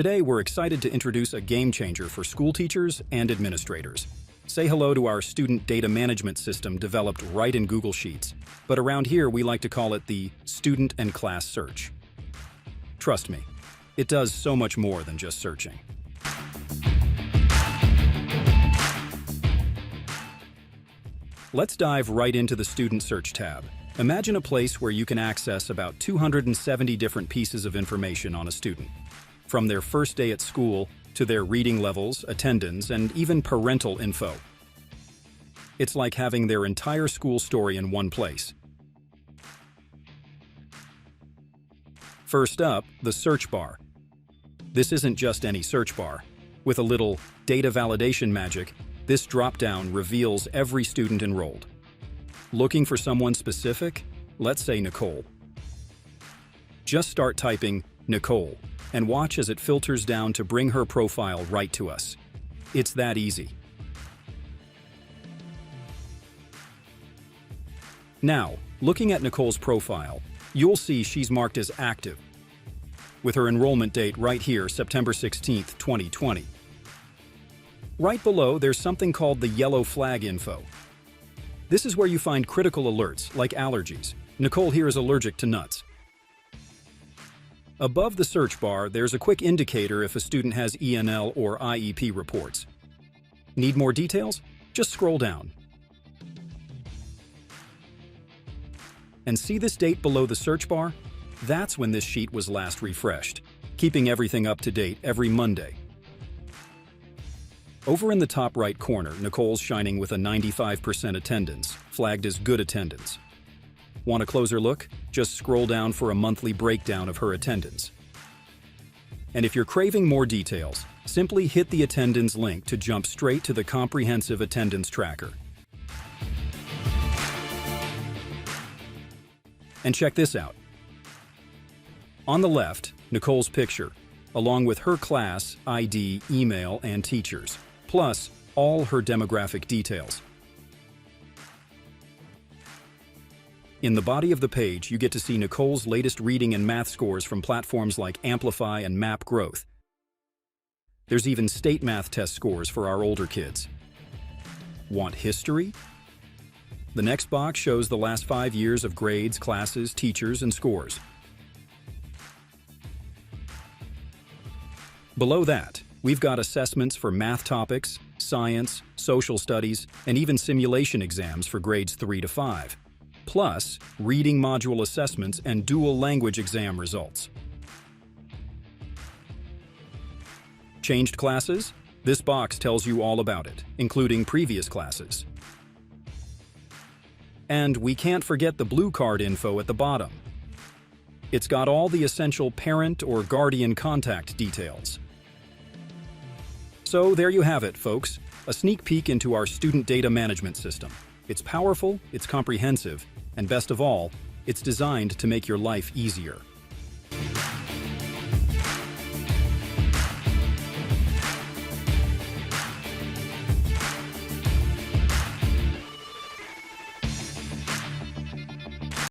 Today, we're excited to introduce a game changer for school teachers and administrators. Say hello to our student data management system developed right in Google Sheets, but around here we like to call it the Student and Class Search. Trust me, it does so much more than just searching. Let's dive right into the Student Search tab. Imagine a place where you can access about 270 different pieces of information on a student, from their first day at school to their reading levels, attendance, and even parental info. It's like having their entire school story in one place. First up, the search bar. This isn't just any search bar. With a little data validation magic, this drop-down reveals every student enrolled. Looking for someone specific? Let's say Nicole. Just start typing Nicole and watch as it filters down to bring her profile right to us. It's that easy. Now, looking at Nicole's profile, you'll see she's marked as active, with her enrollment date right here, September 16th, 2020. Right below, there's something called the yellow flag info. This is where you find critical alerts, like allergies. Nicole here is allergic to nuts. Above the search bar, there's a quick indicator if a student has ENL or IEP reports. Need more details? Just scroll down. And see this date below the search bar? That's when this sheet was last refreshed, keeping everything up to date every Monday. Over in the top right corner, Nicole's shining with a 95% attendance, flagged as good attendance. Want a closer look? Just scroll down for a monthly breakdown of her attendance. And if you're craving more details, simply hit the attendance link to jump straight to the comprehensive attendance tracker. And check this out. On the left, Nicole's picture, along with her class, ID, email, and teachers, plus all her demographic details. In the body of the page, you get to see Nicole's latest reading and math scores from platforms like Amplify and Map Growth. There's even state math test scores for our older kids. Want history? The next box shows the last 5 years of grades, classes, teachers, and scores. Below that, we've got assessments for math topics, science, social studies, and even simulation exams for grades 3 to 5. Plus, reading module assessments and dual language exam results. Changed classes? This box tells you all about it, including previous classes. And we can't forget the blue card info at the bottom. It's got all the essential parent or guardian contact details. So there you have it, folks, a sneak peek into our student data management system. It's powerful, it's comprehensive, and best of all, it's designed to make your life easier.